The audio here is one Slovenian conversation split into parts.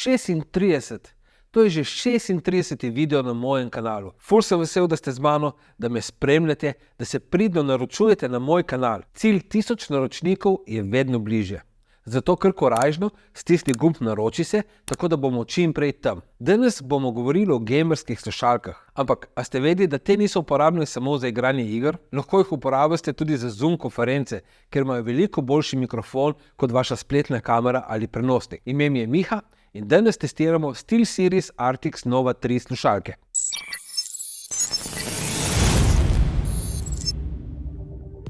36. To je že 36. video na mojem kanalu. Ful sem vesel, da ste z mano, da me spremljate, da se pridno naročujete na moj kanal. Cilj 1000 naročnikov je vedno bližje. Zato kar korajžno stisni gumb naroči se, tako da bomo čim prej tam. Danes bomo govorili o gamerskih slušalkah. Ampak, a ste vedeli, da te niso uporabne samo za igranje iger? Lahko jih uporabite tudi za Zoom konference, ker imajo veliko boljši mikrofon kot vaša spletna kamera ali prenosnik. Ime mi je Miha in danes testiramo SteelSeries Arctis Nova 3 slušalke.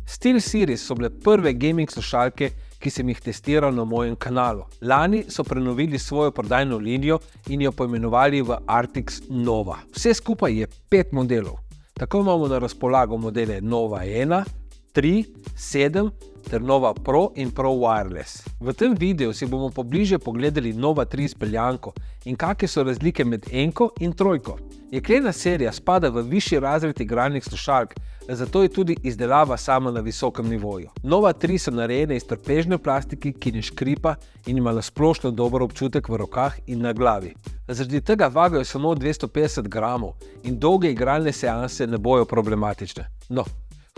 SteelSeries so bile prve gaming slušalke, ki sem jih testiral na mojem kanalu. Lani so prenovili svojo prodajno linijo in jo poimenovali v Arctis Nova. Vse skupaj je 5 modelov. Tako imamo na razpolago modele Nova 1, 3, 7 ter Nova Pro in Pro Wireless. V tem videu si bomo pobliže pogledali Nova 3 speljanko in kakšne so razlike med enko in trojko. Jeklena serija spada v višji razred igralnih slušalk, zato je tudi izdelava sama na visokem nivoju. Nova 3 so narejene iz trpežne plastike, ki ne škripa in ima splošno dober občutek v rokah in na glavi. Zaradi tega vagajo samo 250 gramov in dolge igralne seanse ne bojo problematične. No,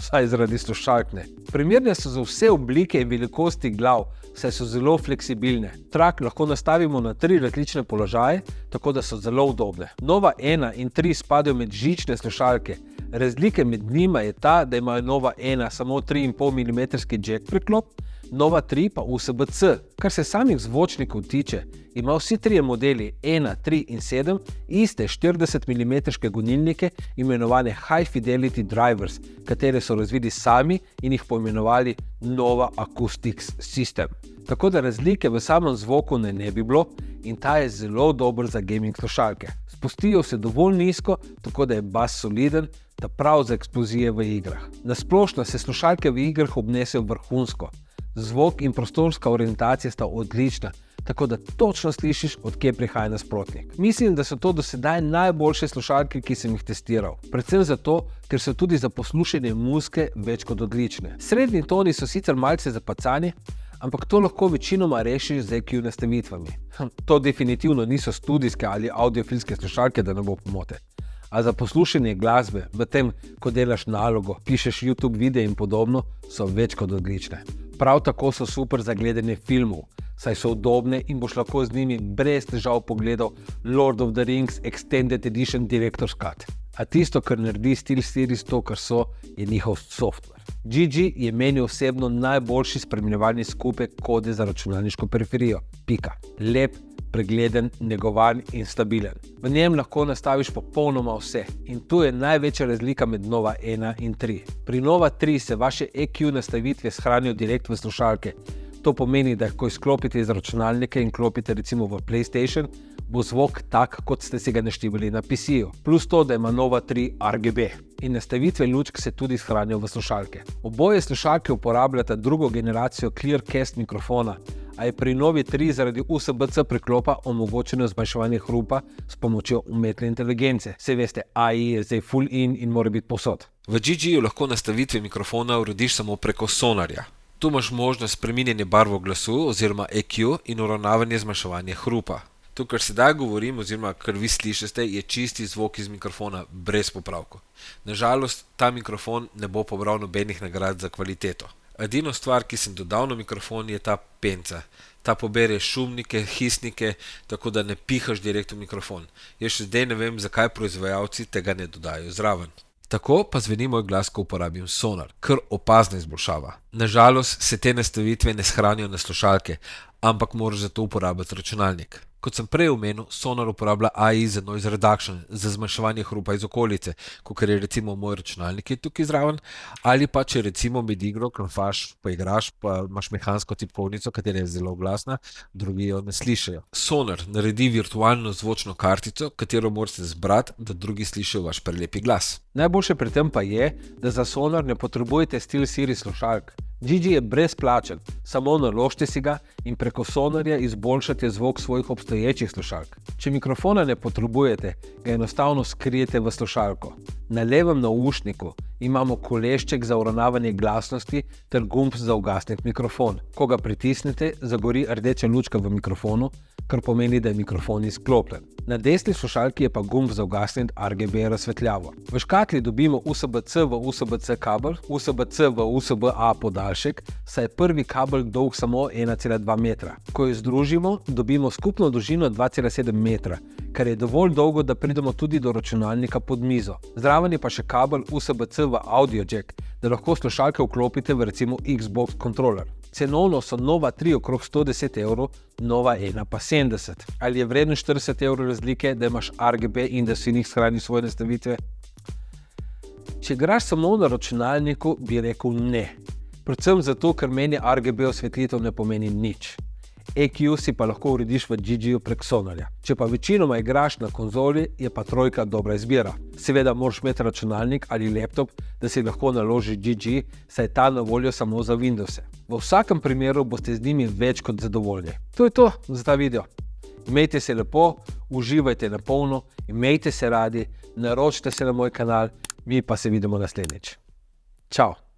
vsaj zaradi slušalk ne. Primerne so za vse oblike in velikosti glav, saj so zelo fleksibilne. Trak lahko nastavimo na 3 različne položaje, tako da so zelo udobne. Nova 1 in 3 spadajo med žične slušalke. Razlika med njima je ta, da ima Nova 1 samo 3,5 mm jack preklop, Nova 3 pa USB-C. Kar se samih zvočnikov tiče, ima vsi trije modeli 1, 3 in 7 iste 40 mm gonilnike, imenovane High Fidelity Drivers, katere so razvili sami in jih poimenovali Nova Acoustics System. Tako da razlike v samem zvoku ne bi bilo in ta je zelo dober za gaming slušalke. Spustijo se dovolj nizko, tako da je bas soliden, ta prav za eksplozije v igrah. Nasplošno se slušalke v igrah obnesejo vrhunsko. Zvok in prostorska orientacija sta odlična, tako da točno slišiš, od kje prihaja nasprotnik. Mislim, da so to do sedaj najboljše slušalke, ki sem jih testiral. Predvsem zato, ker so tudi za poslušanje muzike več kot odlične. Srednji toni so sicer malce zapacani, ampak to lahko večinoma rešiš z EQ nastavitvami. To definitivno niso studijske ali audiofilske slušalke, da ne bo pomote. A za poslušanje glasbe, v tem, ko delaš nalogo, pišeš YouTube videe in podobno, so več kot odlične. Prav tako so super za gledanje filmov, saj so udobne in boš lahko z njimi brez težav pogledal Lord of the Rings Extended Edition Director's Cut. A tisto, kar naredi SteelSeries to, kar so, je njihov software. GG je meni osebno najboljši spremljevalni skupek kode za računalniško periferijo. Pika. Lep, pregleden, negovan in stabilen. V njem lahko nastaviš popolnoma vse in tu je največja razlika med Nova 1 in 3. Pri Nova 3 se vaše EQ nastavitve shranijo direkt v slušalke. To pomeni, da ko izklopite iz računalnika in klopite recimo v PlayStation, bo zvok tak, kot ste si ga naštivali na PC-ju. Plus to, da ima Nova 3 RGB in nastavitve lučk se tudi shranijo v slušalke. Oboje slušalke uporabljata drugo generacijo Clearcast mikrofona, a je pri Novi 3 zaradi USB-C priklopa omogočeno zmanjševanje hrupa s pomočjo umetne inteligence. Saj veste, AI je zdaj full in mora biti povsod. V GG-ju lahko nastavitve mikrofona urediš samo preko Sonarja. Tu imaš možnost spreminjanja barvo glasu oziroma EQ in uravnavanje zmanjševanja hrupa. To, kar sedaj govorim oziroma kar vi slišite, je čisti zvok iz mikrofona brez popravkov. Nažalost, ta mikrofon ne bo pobral nobenih nagrad za kvaliteto. Edino stvar, ki sem dodal na mikrofon, je ta penca. Ta pobere šumnike, hisnike, tako da ne pihaš direkt v mikrofon. Jaz še zdaj ne vem, zakaj proizvajalci tega ne dodajo zraven. Tako pa zveni moj glas, ko uporabim Sonar, kar opazna izboljšava. Nažalost se te nastavitve ne shranijo na slušalke, ampak moraš za to uporabljati računalnik. Kot sem prej omenil, Sonar uporablja AI za noise reduction, za zmanjševanje hrupa iz okolice, kakor je recimo moj računalnik je tukaj zraven, ali pa če recimo med igro klamfaš, pa igraš, pa imaš mehansko tipkovnico, katera je zelo glasna, drugi jo ne slišijo. Sonar naredi virtualno zvočno kartico, katero morate zbrati, da drugi slišijo vaš prelepi glas. Najboljše pri tem pa je, da za Sonar ne potrebujete SteelSeries slušalk. GG je brezplačen, samo naložite si ga in preko Sonarja izboljšate zvok svojih obstoječih slušalk. Če mikrofona ne potrebujete, ga enostavno skrijete v slušalko. Na levem naušniku imamo kolešček za uravnavanje glasnosti ter gumb za ugasniti mikrofon. Ko ga pritisnete, zagori rdeča lučka v mikrofonu, kar pomeni, da je mikrofon izklopljen. Na desni slušalki je pa gumb za ugasniti RGB razsvetljavo. V škatli dobimo USB-C v USB-C kabel, USB-C v USB-A podaljšek, saj je prvi kabel dolg samo 1,2 metra. Ko jo združimo, dobimo skupno dolžino 2,7 metra, kar je dovolj dolgo, da pridemo tudi do računalnika pod mizo. Zraven je pa še kabel USB-C v audio jack, da lahko slušalke vklopite v recimo Xbox controller. Cenovno so Nova 3 okrog 110 €, Nova 1 pa 70. Ali je vreden 40 € razlike, da imaš RGB in da si njih shrani svoje nastavitve? Če igraš samo na računalniku, bi rekel ne. Predvsem zato, ker meni RGB osvetlitev ne pomeni nič. EQ si pa lahko urediš v GG-ju prek Sonarja. Če pa večinoma igraš na konzoli, je pa trojka dobra izbira. Seveda moraš imeti računalnik ali laptop, da si lahko naložiš GG, saj je ta na voljo samo za Windowse. V vsakem primeru boste z njimi več kot zadovoljni. To je to za ta video. Imejte se lepo, uživajte na polno, imejte se radi, naročite se na moj kanal, mi pa se vidimo naslednjič. Čau!